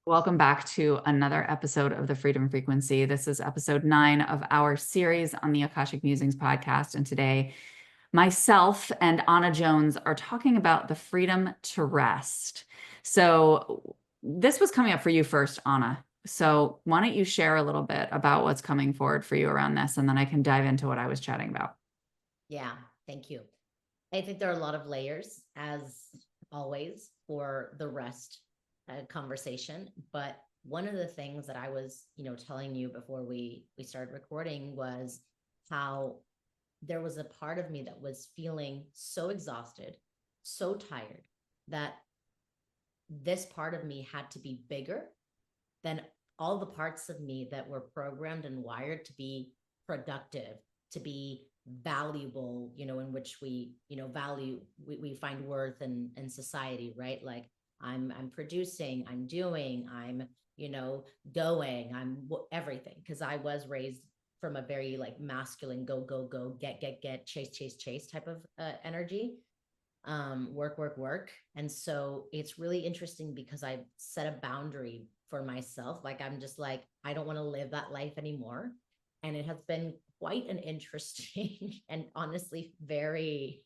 Welcome back to another episode of the Freedom Frequency. This is episode 9 of our series on the Akashic Musings podcast. And today, myself and Anna Jones are talking about the freedom to rest. So, this was coming up for you first, Anna. So, why don't you share a little bit about what's coming forward for you around this? And then I can dive into what I was chatting about. Yeah, thank you. I think there are a lot of layers, as always, for the rest conversation. But one of the things that I was, telling you before we started recording was how there was a part of me that was feeling so exhausted, so tired that this part of me had to be bigger than all the parts of me that were programmed and wired to be productive, to be valuable, in which we, value, we find worth in society, right? Like I'm producing, I'm doing, I'm, going, I'm everything. Cause I was raised from a very like masculine, go, get, chase type of energy. Work. And so it's really interesting because I set a boundary for myself. Like I'm just like, I don't want to live that life anymore. And it has been quite an interesting and honestly very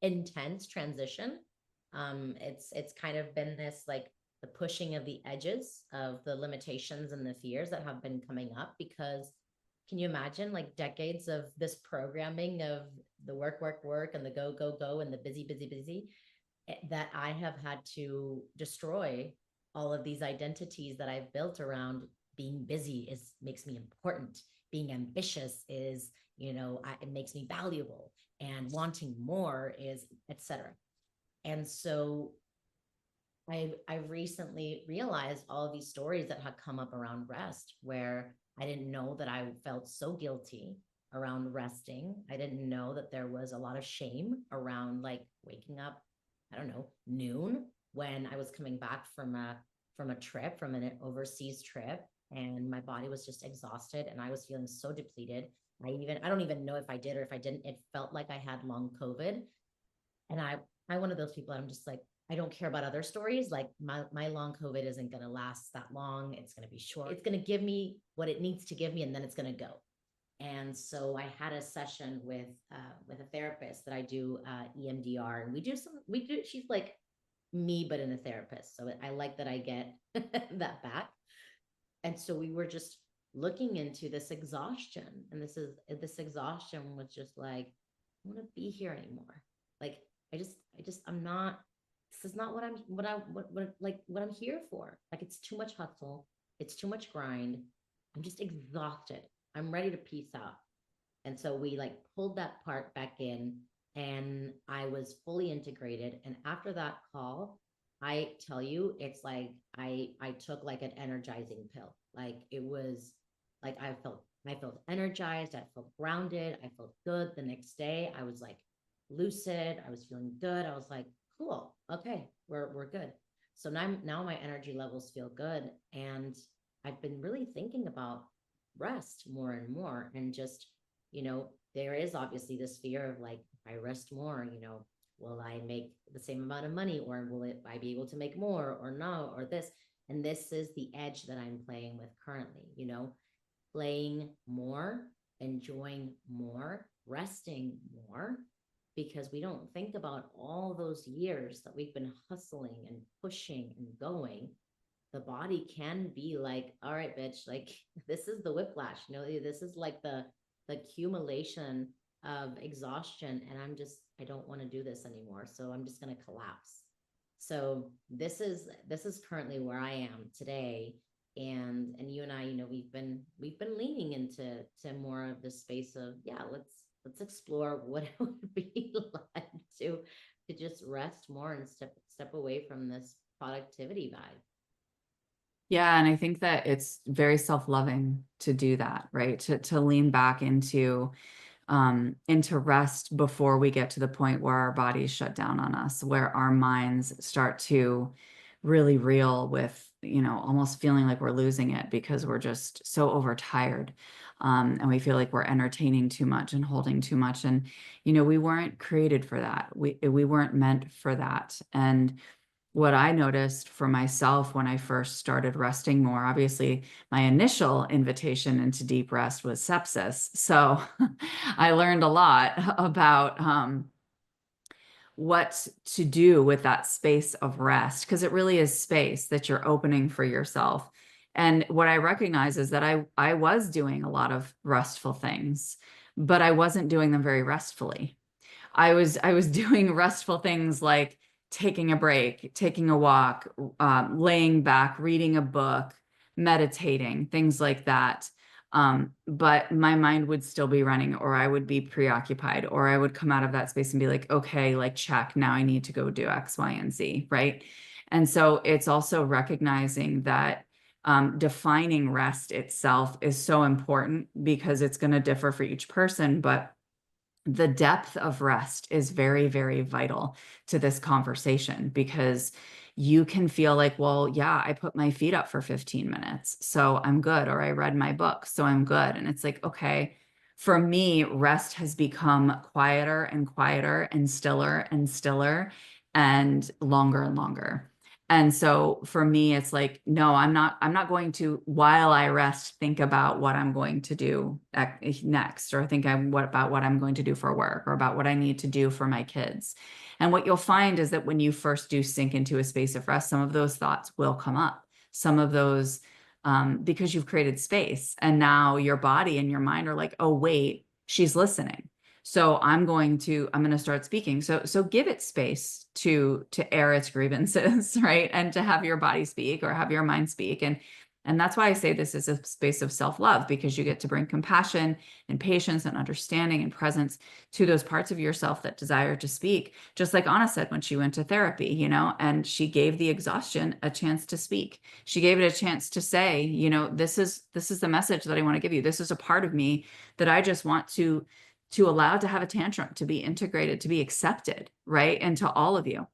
intense transition. It's kind of been this like the pushing of the edges of the limitations and the fears that have been coming up because can you imagine like decades of this programming of the work and the go and the busy that I have had to destroy all of these identities that I've built around being busy is makes me important. Being ambitious is, it makes me valuable and wanting more is etc. And so I've recently realized all of these stories that had come up around rest where I didn't know that I felt so guilty around resting. I didn't know that there was a lot of shame around like waking up, I don't know, noon when I was coming back from a trip, from an overseas trip, and my body was just exhausted and I was feeling so depleted. I don't even know if I did or if I didn't. It felt like I had long COVID. And I'm one of those people, I'm just like, I don't care about other stories. Like my long COVID isn't going to last that long. It's going to be short. It's going to give me what it needs to give me, and then it's going to go. And so I had a session with a therapist that I do EMDR, and we do. She's like me, but in a therapist. So I like that I get that back. And so we were just looking into this exhaustion, and this exhaustion was just like, I want to be here anymore. Like I'm not, this is not what I'm here for. Like it's too much hustle, it's too much grind. I'm just exhausted. I'm ready to peace out. And so we like pulled that part back in and I was fully integrated. And after that call, I tell you, it's like I took like an energizing pill. Like it was like I felt energized, I felt grounded, I felt good. The next day I was like lucid, I was feeling good. I was like, cool, okay, we're good. So now my energy levels feel good. And I've been really thinking about rest more and more and just there is obviously this fear of like if I rest more, will I make the same amount of money or I be able to make more or no or this. And this is the edge that I'm playing with currently, playing more, enjoying more, resting more, because we don't think about all those years that we've been hustling and pushing and going. The body can be like, all right, bitch, like this is the whiplash, this is like the accumulation of exhaustion. And I don't want to do this anymore. So I'm just going to collapse. So this is currently where I am today. And you and I, we've been leaning into more of the space of, yeah, let's explore what it would be like to just rest more and step away from this productivity vibe. Yeah, and I think that it's very self-loving to do that, right? To lean back into rest before we get to the point where our bodies shut down on us, where our minds start to really reel with, almost feeling like we're losing it because we're just so overtired. And we feel like we're entertaining too much and holding too much. And, we weren't created for that. We weren't meant for that. And what I noticed for myself when I first started resting more, obviously, my initial invitation into deep rest was sepsis. So I learned a lot about what to do with that space of rest, because it really is space that you're opening for yourself. And what I recognize is that I was doing a lot of restful things, but I wasn't doing them very restfully. I was doing restful things like taking a break, taking a walk, laying back, reading a book, meditating, things like that. But my mind would still be running, or I would be preoccupied, or I would come out of that space and be like, okay, like check, now I need to go do X, Y, and Z, right? And so it's also recognizing that defining rest itself is so important because it's going to differ for each person, but the depth of rest is very, very vital to this conversation, because you can feel like, well, yeah, I put my feet up for 15 minutes, so I'm good, or I read my book, so I'm good. And it's like, okay, for me, rest has become quieter and quieter and stiller and longer and longer. And so for me, it's like, no, I'm not going to, while I rest, think about what I'm going to do next, or think about what I'm going to do for work, or about what I need to do for my kids. And what you'll find is that when you first do sink into a space of rest, some of those thoughts will come up. Some of those, because you've created space, and now your body and your mind are like, oh, wait, she's listening. So I'm going to start speaking. So give it space to air its grievances, right? And to have your body speak, or have your mind speak. And that's why I say this is a space of self-love, because you get to bring compassion and patience and understanding and presence to those parts of yourself that desire to speak. Just like Anna said when she went to therapy, and she gave the exhaustion a chance to speak. She gave it a chance to say, this is the message that I want to give you. This is a part of me that I just want to allow to have a tantrum, to be integrated, to be accepted, right? And to all of you.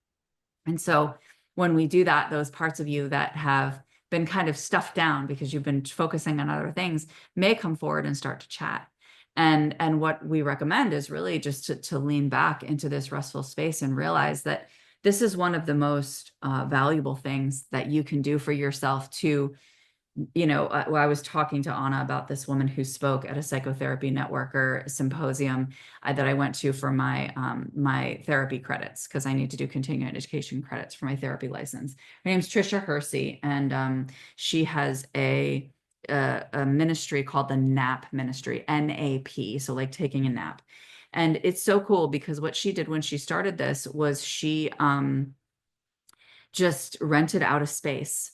And so when we do that, those parts of you that have been kind of stuffed down because you've been focusing on other things may come forward and start to chat. And what we recommend is really just to lean back into this restful space and realize that this is one of the most valuable things that you can do for yourself to, well, I was talking to Anna about this woman who spoke at a psychotherapy networker symposium that I went to for my therapy credits, because I need to do continuing education credits for my therapy license. Her name's Trisha Hersey, and she has a ministry called the NAP ministry, NAP, so like taking a nap. And it's so cool because what she did when she started this was she just rented out a space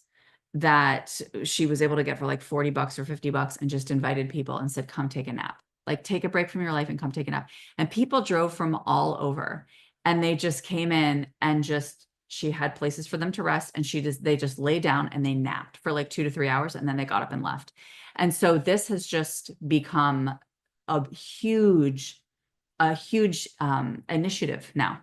that she was able to get for like $40 or $50, and just invited people and said, come take a nap, like take a break from your life and come take a nap. And people drove from all over, and they just came in, and just, she had places for them to rest, and they just lay down and they napped for like 2 to 3 hours, and then they got up and left. And so this has just become a huge initiative now,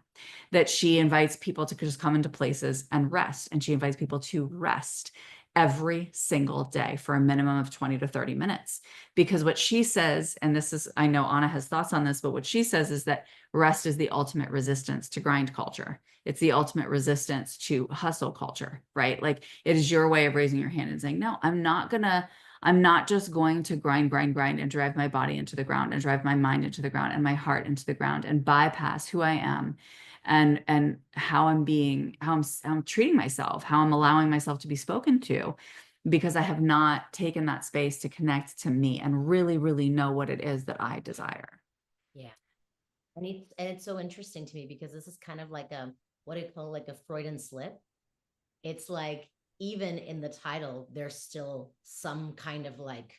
that she invites people to just come into places and rest. And she invites people to rest every single day for a minimum of 20 to 30 minutes. Because what she says, and this is, I know Anna has thoughts on this, but what she says is that rest is the ultimate resistance to grind culture. It's the ultimate resistance to hustle culture, right? Like, it is your way of raising your hand and saying, no, I'm not just going to grind, grind, grind, and drive my body into the ground, and drive my mind into the ground, and my heart into the ground, and bypass who I am, and how I'm treating myself, how I'm allowing myself to be spoken to, because I have not taken that space to connect to me and really, really know what it is that I desire. Yeah. And it's so interesting to me because this is kind of like what do you call, like a Freudian slip. It's like, even in the title, there's still some kind of like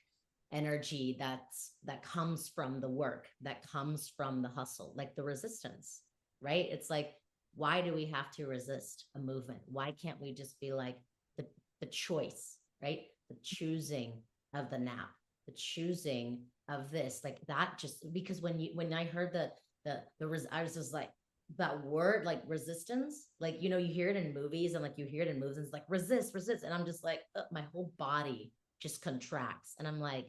energy that comes from the work, that comes from the hustle, like the resistance, right? It's like, why do we have to resist a movement? Why can't we just be like the choice, right? The choosing of the nap, the choosing of this, like that. Just because when I heard I was just like, that word, like resistance, like, you hear it in movies, and like you hear it in movies, and it's like resist, and I'm just like, my whole body just contracts, and I'm like,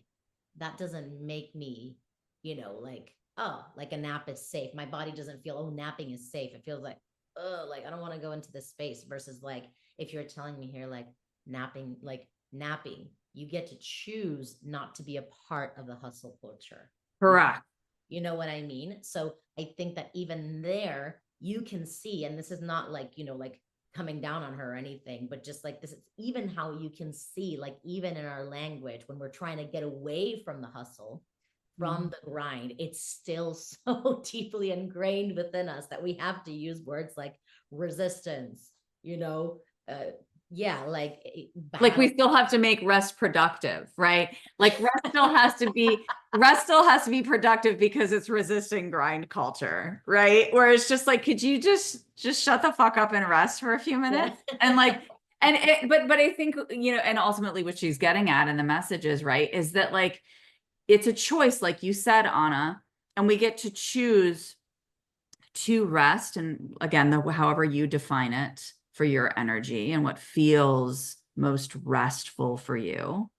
that doesn't make me, like, oh, like a nap is safe. My body doesn't feel, oh, napping is safe. It feels like, oh, like I don't want to go into this space versus like if you're telling me here like napping, you get to choose not to be a part of the hustle culture. Correct. You know what I mean? So I think that even there you can see, and this is not like, like coming down on her or anything, but just like this is even how you can see, like even in our language, when we're trying to get away from the hustle, from the grind, it's still so deeply ingrained within us that we have to use words like resistance, you know, uh, yeah, like Like we battle. still have to make rest productive, right? Like rest still has to be productive because it's resisting grind culture, right? Where it's just like, could you just shut the fuck up and rest for a few Yeah. minutes? And like, and it, but I think, and ultimately what she's getting at in the message is, right, is that like it's a choice, like you said, Anna, and we get to choose to rest. And again, however you define it for your energy and what feels most restful for you.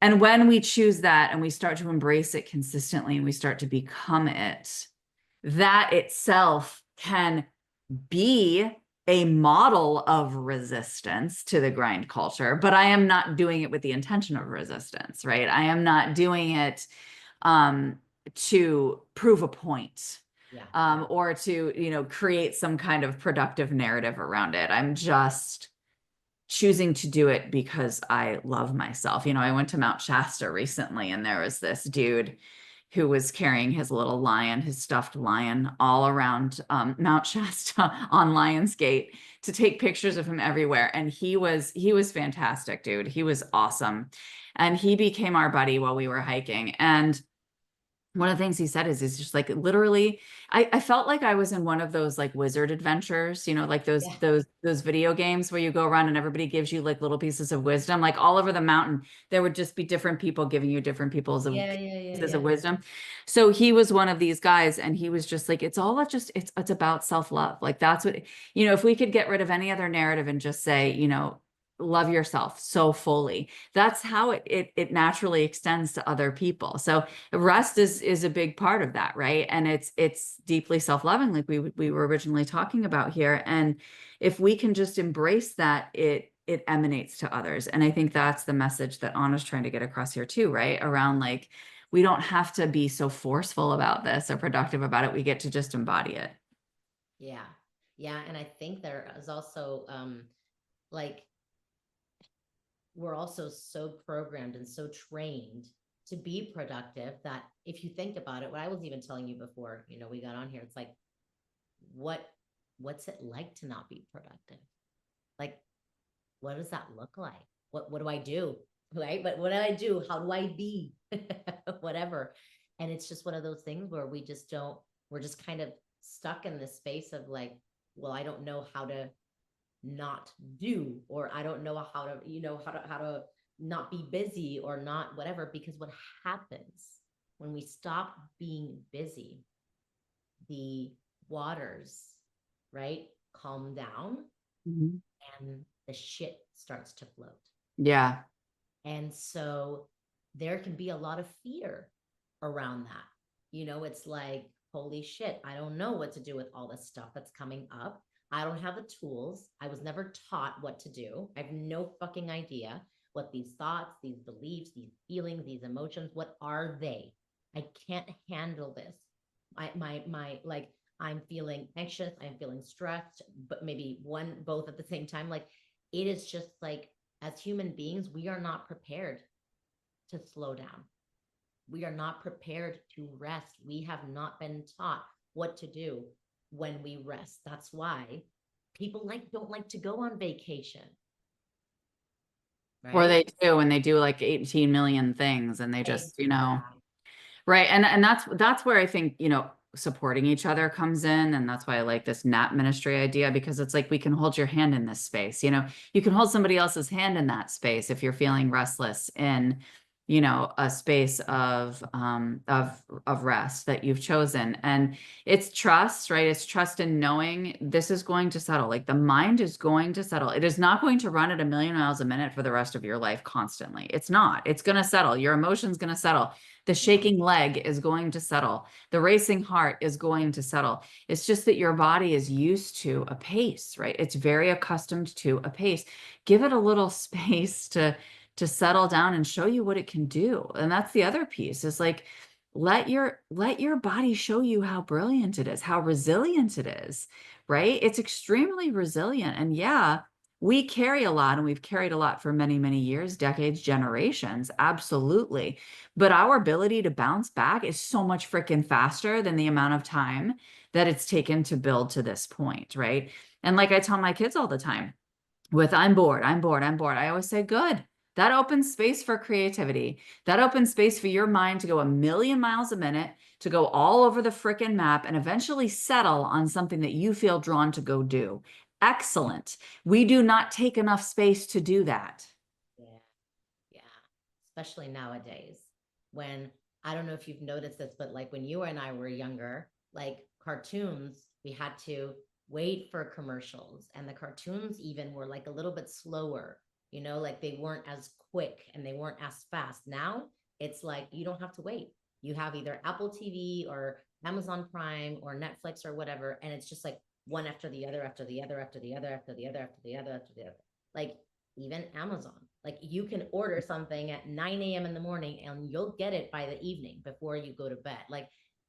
And when we choose that and we start to embrace it consistently and we start to become it, that itself can be a model of resistance to the grind culture, but I am not doing it with the intention of resistance, right? I am not doing it um, to prove a point Yeah. or to, create some kind of productive narrative around it. I'm just choosing to do it because I love myself. I went to Mount Shasta recently and there was this dude who was carrying his little lion, his stuffed lion, all around Mount Shasta on Lionsgate to take pictures of him everywhere. And he was fantastic, dude. He was awesome. And he became our buddy while we were hiking. And one of the things he said is just like literally I felt like I was in one of those like wizard adventures, like those Yeah. those video games where you go around and everybody gives you like little pieces of wisdom, like all over the mountain there would just be different people giving you different people's of Yeah. Yeah. Yeah. pieces of Yeah. wisdom. So he was one of these guys and he was just like it's about self-love. Like that's what, if we could get rid of any other narrative and just say, love yourself so fully, that's how it naturally extends to other people. So rest is a big part of that, right? And it's deeply self-loving, like we were originally talking about here. And if we can just embrace that, it emanates to others. And I think that's the message that Anna's trying to get across here too, right? Around like we don't have to be so forceful about this or productive about it. We get to just embody it. Yeah. Yeah. And I think there is also like we're also so programmed and so trained to be productive that if you think about it, what I was even telling you before, we got on here, it's like, what what's it like to not be productive? Like, what does that look like? What do I do? Right? But what do I do? How do I be? Whatever. And it's just one of those things where we just don't, we're just kind of stuck in this space of like, well, I don't know how to not do, or I don't know how to, how to not be busy or not whatever. Because what happens when we stop being busy, the waters, right, calm down Mhm. and the shit starts to float. Yeah. And so there can be a lot of fear around that. It's like, holy shit, I don't know what to do with all this stuff that's coming up. I don't have the tools. I was never taught what to do. I have no fucking idea what these thoughts, these beliefs, these feelings, these emotions, what are they? I can't handle this. Like, I'm feeling anxious, I'm feeling stressed, but maybe both at the same time. Like, it is just like, as human beings, we are not prepared to slow down. We are not prepared to rest. We have not been taught what to do when we rest. That's why people don't like to go on vacation, Or right? they do, and they do like 18 million things and they just, Exactly. right. And that's where I think, supporting each other comes in. And that's why I like this nap ministry idea, because it's like we can hold your hand in this space. You can hold somebody else's hand in that space if you're feeling restless a space of rest that you've chosen. And it's trust, right? It's trust in knowing this is going to settle. Like the mind is going to settle. It is not going to run at a million miles a minute for the rest of your life constantly. It's not. It's going to settle. Your emotion's going to settle. The Yeah. shaking leg is going to settle. The racing heart is going to settle. It's just that your body is used to a pace, right? It's very accustomed to a pace. Give it a little space to settle down and show you what it can do. And that's the other piece is like let your body show you how brilliant it is, how resilient it is, right? It's extremely resilient. And yeah, we carry a lot and we've carried a lot for many, many years, decades, generations. Absolutely. But our ability to bounce back is so much freaking faster than the amount of time that it's taken to build to this point, right? And like I tell my kids all the time, with I'm bored, I'm bored, I'm bored. I always say, good. That opens space for creativity. That opens space for your mind to go a million miles a minute, to go all over the freaking map and eventually settle on something that you feel drawn to go do. Excellent. We do not take enough space to do that. Yeah. Yeah. Especially nowadays when I don't know if you've noticed this, but like when you and I were younger, like cartoons, we had to wait for commercials, and the cartoons even were like a little bit slower, like they weren't as quick and they weren't as fast. Now it's like you don't have to wait. You have either Apple TV or Amazon Prime or Netflix or whatever, and it's just like one after the other, after the other, after the other, after the other, after the other, after the other. Like even Amazon. Like you can order something at 9 a.m. in the morning and you'll get it by the evening before you go to bed. Like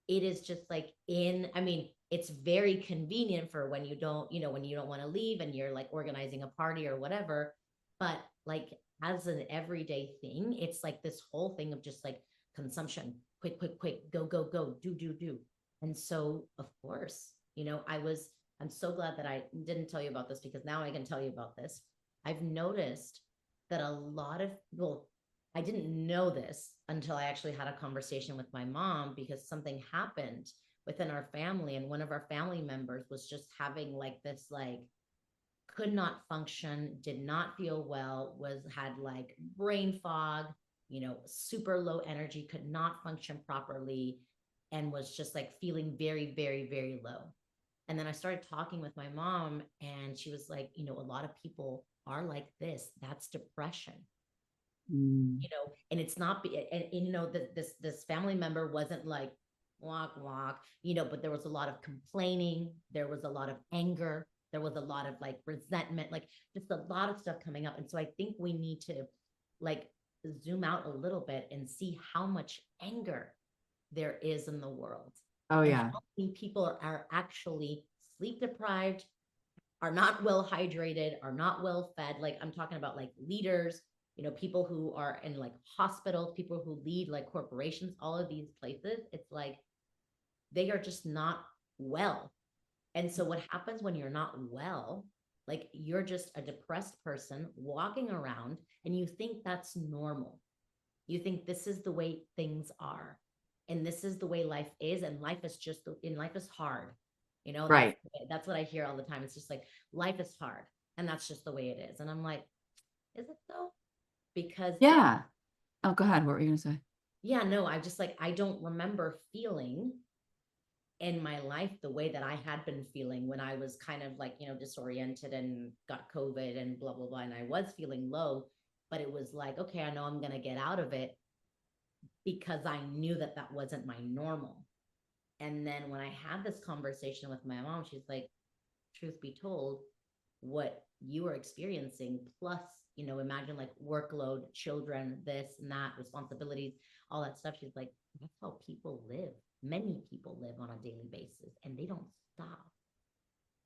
it is just like I mean, it's very convenient for when you don't, when you don't want to leave and you're like organizing a party or whatever. But like as an everyday thing, it's like this whole thing of just like consumption, quick, quick, quick, go, go, go, do, do, do. And so, of course, I'm so glad that I didn't tell you about this because now I can tell you about this. I've noticed that a lot of, well, I didn't know this until I actually had a conversation with my mom because something happened within our family, and one of our family members was just having like this, like, could not function, did not feel well, had like brain fog, super low energy, could not function properly, and was just like feeling very, very, very low. And then I started talking with my mom, and she was like, a lot of people are like this. That's depression, Mm. and it's not, this family member wasn't like, walk, walk, but there was a lot of complaining. There was a lot of anger. There was a lot of like resentment, like just a lot of stuff coming up. And so I think we need to like zoom out a little bit and see how much anger there is in the world, Oh and yeah. how many people are actually sleep deprived, are not well hydrated, are not well fed. Like I'm talking about like leaders, people who are in like hospitals, people who lead like corporations, all of these places. It's like they are just not well. And so what happens when you're not well, like you're just a depressed person walking around and you think that's normal. You think this is the way things are. And this is the way life is. And life is just, in life is hard. Right. That's what I hear all the time. It's just like life is hard. And that's just the way it is. And I'm like, is it though? Because Yeah. Oh, go ahead. What were you going to say? yeah, no, I just like, I don't remember feeling in my life the way that I had been feeling when I was kind of like, disoriented and got COVID and blah, blah, blah. And I was feeling low, but it was like, okay, I know I'm going to get out of it because I knew that that wasn't my normal. And then when I had this conversation with my mom, she's like, truth be told, what you are experiencing, plus, imagine like workload, children, this and that, responsibilities, all that stuff. She's like, that's how people live. Many people live on a daily basis and they don't stop.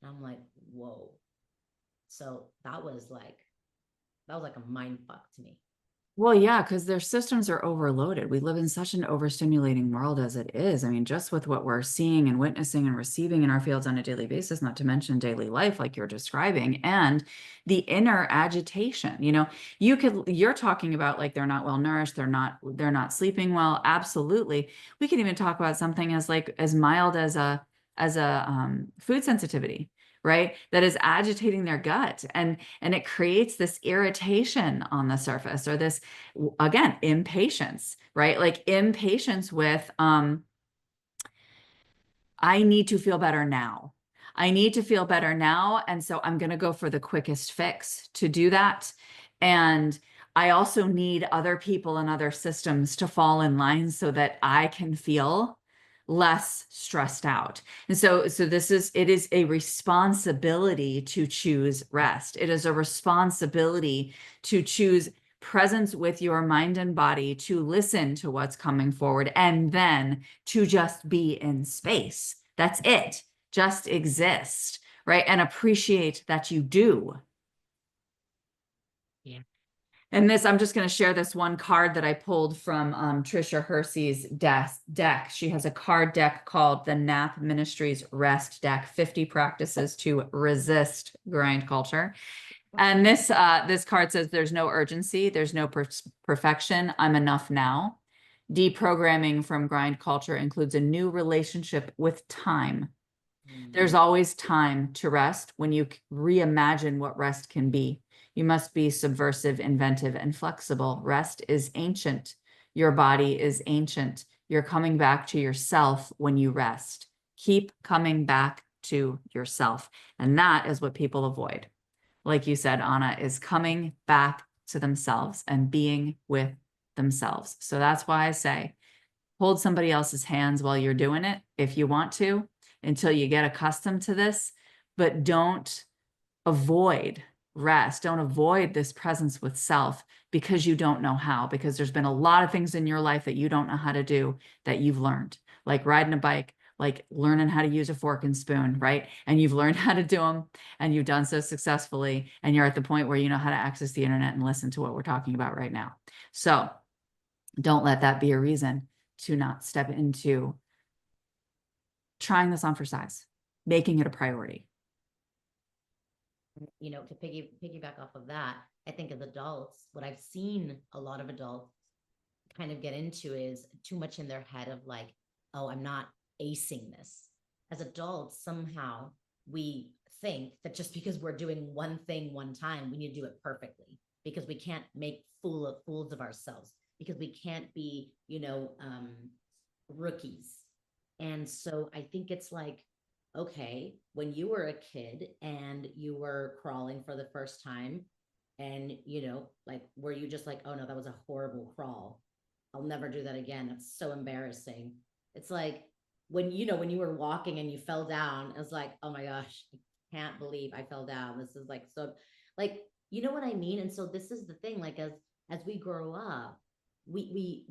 And I'm like, whoa. So that was like a mind fuck to me. Well, yeah, because their systems are overloaded. We live in such an overstimulating world as it is. I mean, just with what we're seeing and witnessing and receiving in our fields on a daily basis, not to mention daily life, like you're describing, and the inner agitation. You're talking about like they're not well nourished, they're not sleeping well. Absolutely. We can even talk about something as like as mild as a food sensitivity, right? That is agitating their gut, and it creates this irritation on the surface, or this, again, impatience, right? Like impatience with I need to feel better now. I need to feel better now. And so I'm going to go for the quickest fix to do that. And I also need other people and other systems to fall in line so that I can feel less stressed out. And so it is a responsibility to choose rest. It is a responsibility to choose presence with your mind and body, to listen to what's coming forward, and then to just be in space. That's it. Just exist, right? And appreciate that you do. Yeah. And this, I'm just going to share this one card that I pulled from Trisha Hersey's deck. She has a card deck called the Nap Ministries Rest Deck, 50 Practices to Resist Grind Culture. And this card says, there's no urgency, there's no perfection, I'm enough now. Deprogramming from grind culture includes a new relationship with time. There's always time to rest when you reimagine what rest can be. You must be subversive, inventive, and flexible. Rest is ancient. Your body is ancient. You're coming back to yourself when you rest. Keep coming back to yourself. And that is what people avoid. Like you said, Anna, is coming back to themselves and being with themselves. So that's why I say, hold somebody else's hands while you're doing it if you want to, until you get accustomed to this, but don't avoid rest. Don't avoid this presence with self because you don't know how, because there's been a lot of things in your life that you don't know how to do that you've learned, like riding a bike, like learning how to use a fork and spoon, right? And you've learned how to do them, and you've done so successfully, and you're at the point where you know how to access the internet and listen to what we're talking about right now. So don't let that be a reason to not step into trying this on for size, making it a priority. You know, to piggyback off of that, I think as adults, what I've seen a lot of adults kind of get into is too much in their head of like, oh, I'm not acing this. As adults, somehow we think that just because we're doing one thing one time, we need to do it perfectly, because we can't make fools of ourselves, because we can't be, rookies. And so I think it's like, okay, when you were a kid and you were crawling for the first time, and like, were you just like, oh no, that was a horrible crawl, I'll never do that again, that's so embarrassing? It's like when when you were walking and you fell down, it's like, oh my gosh, I can't believe I fell down, this is like so, like, you know what I mean? And so this is the thing, like, as we grow up, we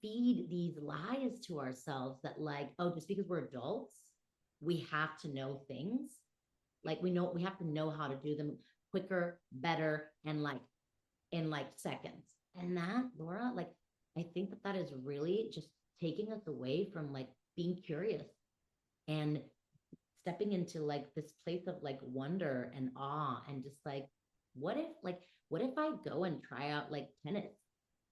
feed these lies to ourselves that, like, oh, just because we're adults, we have to know things. Like, we have to know how to do them quicker, better, and like in like seconds. And that, Laura, like, I think that is really just taking us away from like being curious and stepping into like this place of like wonder and awe, and just like, what if I go and try out like tennis?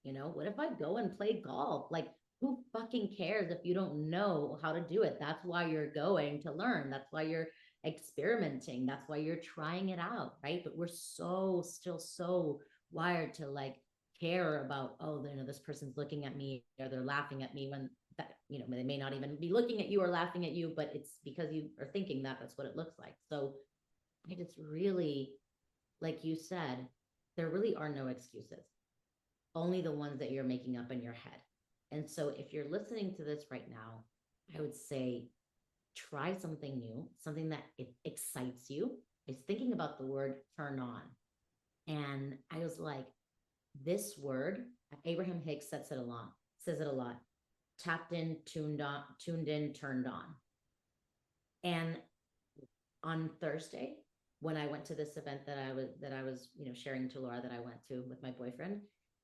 What if I go and play golf? Like, who fucking cares if you don't know how to do it? That's why you're going to learn. That's why you're experimenting. That's why you're trying it out, right? But we're still so wired to like care about, oh, this person's looking at me or they're laughing at me, when that, they may not even be looking at you or laughing at you, but it's because you are thinking that that's what it looks like. So I just really, like you said, there really are no excuses, only the ones that you're making up in your head. And so if you're listening to this right now, I would say try something new, something that it excites you. I was thinking about the word turn on. And I was like, this word, Abraham Hicks says it a lot. Tapped in, tuned in, turned on. And on Thursday, when I went to this event that I was, sharing to Laura that I went to with my boyfriend,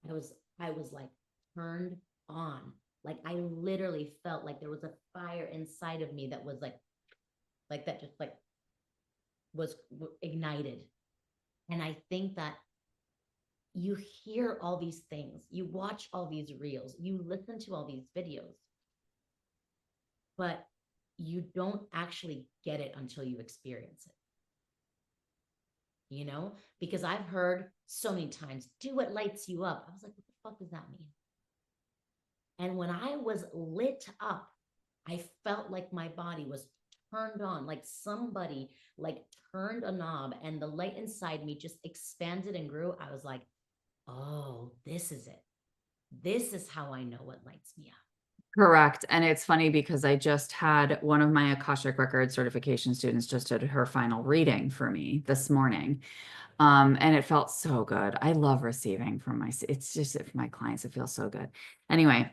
I was like turned on. Like, I literally felt like there was a fire inside of me that was like that, just like was ignited. And I think that you hear all these things, you watch all these reels, you listen to all these videos, but you don't actually get it until you experience it. because I've heard so many times, do what lights you up. I was like, what the fuck does that mean? And when I was lit up, I felt like my body was turned on, like somebody like turned a knob and the light inside me just expanded and grew. I was like, oh, this is it. This is how I know what lights me up. Correct. And it's funny because I just had one of my Akashic Record certification students just did her final reading for me this morning. And it felt so good. I love receiving from it's just from my clients. It feels so good. Anyway,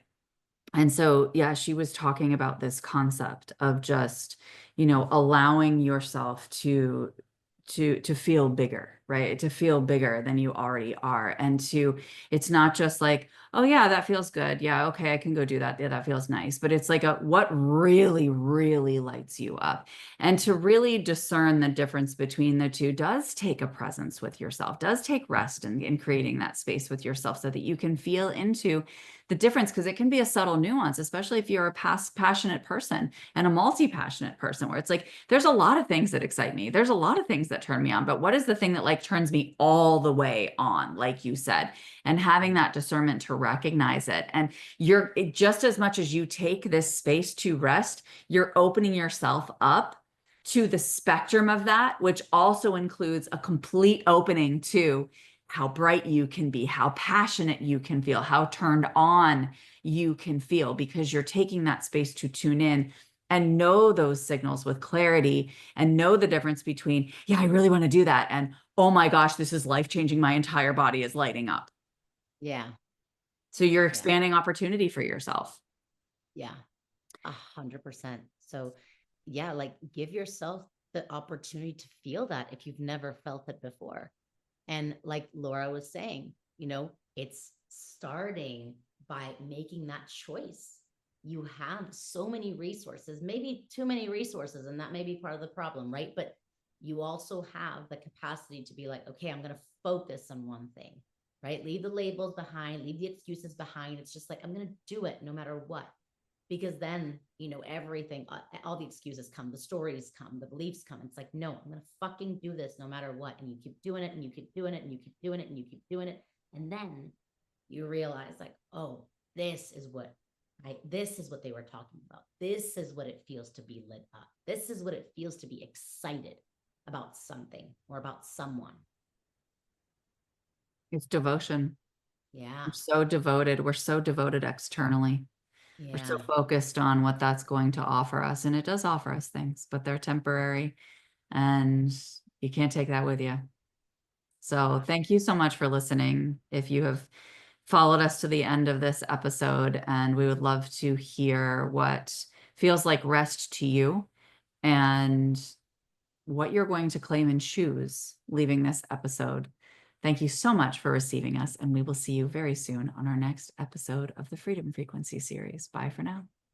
and so, yeah, she was talking about this concept of just, allowing yourself to feel bigger, right? To feel bigger than you already are. And it's not just like, oh yeah, that feels good. Yeah, okay, I can go do that. Yeah, that feels nice. But it's like what really, really lights you up. And to really discern the difference between the two does take a presence with yourself, does take rest in creating that space with yourself so that you can feel into the difference, because it can be a subtle nuance, especially if you're a passionate person and a multi-passionate person, where it's like, there's a lot of things that excite me. There's a lot of things that turn me on, but what is the thing that like turns me all the way on, like you said, and having that discernment to recognize it. And just as much as you take this space to rest, you're opening yourself up to the spectrum of that, which also includes a complete opening to how bright you can be, how passionate you can feel, how turned on you can feel, because you're taking that space to tune in and know those signals with clarity and know the difference between, yeah, I really want to do that, and oh my gosh, this is life-changing. My entire body is lighting up. Yeah. So you're Yeah. expanding opportunity for yourself. Yeah. 100%. So yeah, like give yourself the opportunity to feel that if you've never felt it before. And like Laura was saying, it's starting by making that choice. You have so many resources, maybe too many resources, and that may be part of the problem, right? But you also have the capacity to be like, okay, I'm going to focus on one thing, right? Leave the labels behind, leave the excuses behind. It's just like, I'm going to do it no matter what. Because then, everything, all the excuses come, the stories come, the beliefs come. It's like, no, I'm going to fucking do this no matter what. And you keep doing it and you keep doing it and you keep doing it and you keep doing it. And then you realize like, oh, this is what they were talking about. This is what it feels to be lit up. This is what it feels to be excited about something or about someone. It's devotion. Yeah. We're so devoted. We're so devoted externally. We're so Yeah. focused on what that's going to offer us. And it does offer us things, but they're temporary and you can't take that with you. So thank you so much for listening. If you have followed us to the end of this episode, and we would love to hear what feels like rest to you and what you're going to claim and choose leaving this episode. Thank you so much for receiving us, and we will see you very soon on our next episode of the Freedom Frequency series. Bye for now.